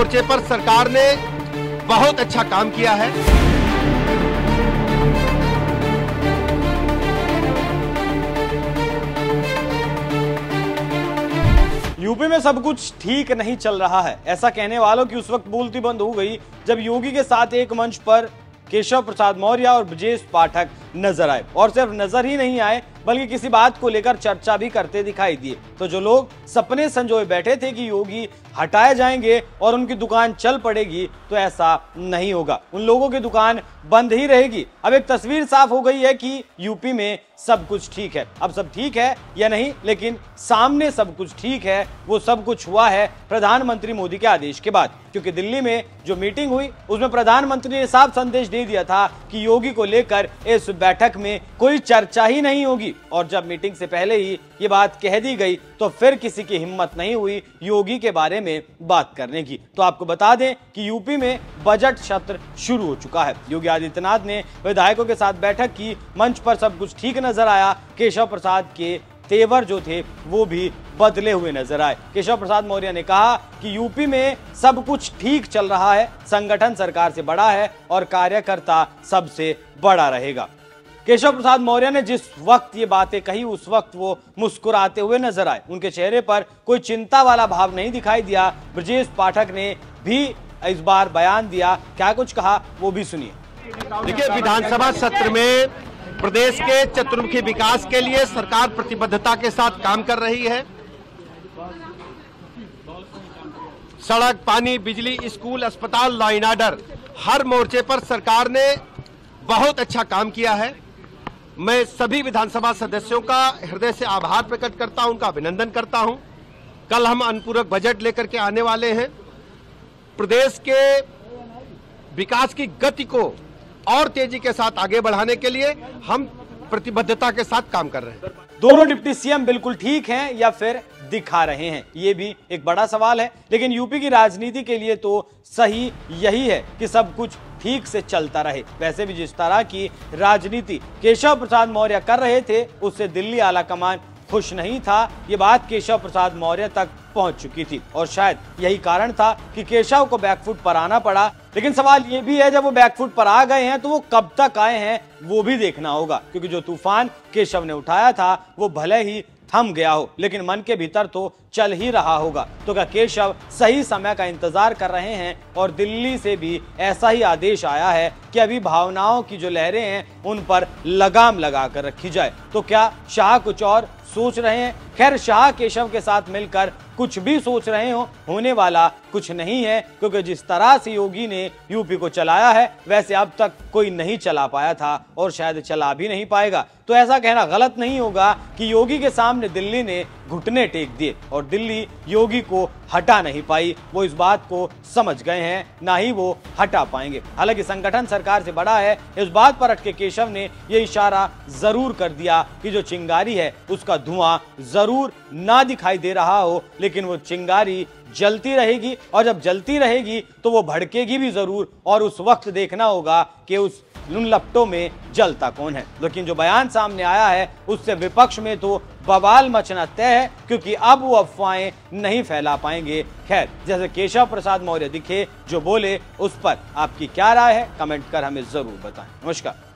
मोर्चे पर सरकार ने बहुत अच्छा काम किया है। यूपी में सब कुछ ठीक नहीं चल रहा है, ऐसा कहने वालों की उस वक्त बोलती बंद हो गई जब योगी के साथ एक मंच पर केशव प्रसाद मौर्य और ब्रजेश पाठक नजर आए, और सिर्फ नजर ही नहीं आए बल्कि किसी बात को लेकर चर्चा भी करते दिखाई दिए। तो जो लोग सपने संजोए बैठे थे कि योगी हटाए जाएंगे और उनकी दुकान चल पड़ेगी, तो ऐसा नहीं होगा। उन लोगों की दुकान बंद ही रहेगी। अब एक तस्वीर साफ हो गई है कि यूपी में सब कुछ ठीक है। अब सब ठीक है या नहीं, लेकिन सामने सब कुछ ठीक है। वो सब कुछ हुआ है प्रधानमंत्री मोदी के आदेश के बाद, क्योंकि दिल्ली में जो मीटिंग हुई उसमें प्रधानमंत्री ने साफ संदेश दे दिया था कि योगी को लेकर इस बैठक में कोई चर्चा ही नहीं होगी। और जब मीटिंग से पहले ही ये बात कह दी गई तो फिर किसी की हिम्मत नहीं हुई योगी के बारे में बात करने की। तो आपको बता दें कि यूपी में बजट सत्र शुरू हो चुका है। योगी आदित्यनाथ ने विधायकों के साथ बैठक की, मंच पर सब कुछ ठीक नजर आया। केशव प्रसाद के तेवर जो थे वो भी बदले हुए नजर आए। केशव प्रसाद मौर्य ने कहा कि यूपी में सब कुछ ठीक चल रहा है, संगठन सरकार से बड़ा है और कार्यकर्ता सबसे बड़ा रहेगा। केशव प्रसाद मौर्य ने जिस वक्त ये बातें कही उस वक्त वो मुस्कुराते हुए नजर आए। उनके चेहरे पर कोई चिंता वाला भाव नहीं दिखाई दिया। ब्रजेश पाठक ने भी इस बार बयान दिया, क्या कुछ कहा वो भी सुनिए। देखिए, विधानसभा सत्र में प्रदेश के चतुर्मुखी विकास के लिए सरकार प्रतिबद्धता के साथ काम कर रही है। सड़क, पानी, बिजली, स्कूल, अस्पताल, लॉ एंड ऑर्डर, हर मोर्चे पर सरकार ने बहुत अच्छा काम किया है। मैं सभी विधानसभा सदस्यों का हृदय से आभार प्रकट करता हूं, उनका अभिनंदन करता हूं। कल हम अनुपूरक बजट लेकर के आने वाले हैं। प्रदेश के विकास की गति को और तेजी के साथ आगे बढ़ाने के लिए हम प्रतिबद्धता के साथ काम कर रहे हैं। दोनों डिप्टी सीएम बिल्कुल ठीक हैं या फिर दिखा रहे हैं, ये भी एक बड़ा सवाल है। लेकिन यूपी की राजनीति के लिए तो सही यही है कि सब कुछ ठीक से चलता रहे। वैसे भी जिस तरह की राजनीति केशव प्रसाद मौर्य कर रहे थे उससे दिल्ली आला कमान खुश नहीं था। ये बात केशव प्रसाद मौर्य तक पहुंच चुकी थी और शायद यही कारण था कि केशव को बैकफुट पर आना पड़ा। लेकिन सवाल ये भी है, जब वो बैकफुट पर आ गए हैं तो वो कब तक आए हैं वो भी देखना होगा, क्योंकि जो तूफान केशव ने उठाया था वो भले ही थम गया हो लेकिन मन के भीतर तो चल ही रहा होगा। तो क्या केशव सही समय का इंतजार कर रहे हैं और दिल्ली से भी ऐसा ही आदेश आया है कि अभी भावनाओं की जो लहरें हैं उन पर लगाम लगा कर रखी जाए? तो क्या शाह कुछ और सोच रहे हैं? खैर, शाह केशव के साथ मिलकर कुछ भी सोच रहे हो, होने वाला कुछ नहीं है, क्योंकि जिस तरह से योगी ने यूपी को चलाया है वैसे अब तक कोई नहीं चला पाया था और शायद चला भी नहीं पाएगा। तो ऐसा कहना गलत नहीं होगा कि योगी के सामने दिल्ली ने घुटने टेक दिए और दिल्ली योगी को हटा नहीं पाई। वो इस बात को समझ गए हैं, ना ही वो हटा पाएंगे। हालांकि संगठन सरकार से बड़ा है, इस बात पर अटके केशव ने ये इशारा जरूर कर दिया कि जो चिंगारी है उसका धुआं जरूर ना दिखाई दे रहा हो, लेकिन वो चिंगारी जलती रहेगी और जब जलती रहेगी तो वो भड़केगी भी जरूर, और उस वक्त देखना होगा कि उस लपटों में जलता कौन है। लेकिन जो बयान सामने आया है उससे विपक्ष में तो बवाल मचना तय है, क्योंकि अब वो अफवाहें नहीं फैला पाएंगे। खैर, जैसे केशव प्रसाद मौर्य दिखे, जो बोले, उस पर आपकी क्या राय है कमेंट कर हमें जरूर बताएं। नमस्कार।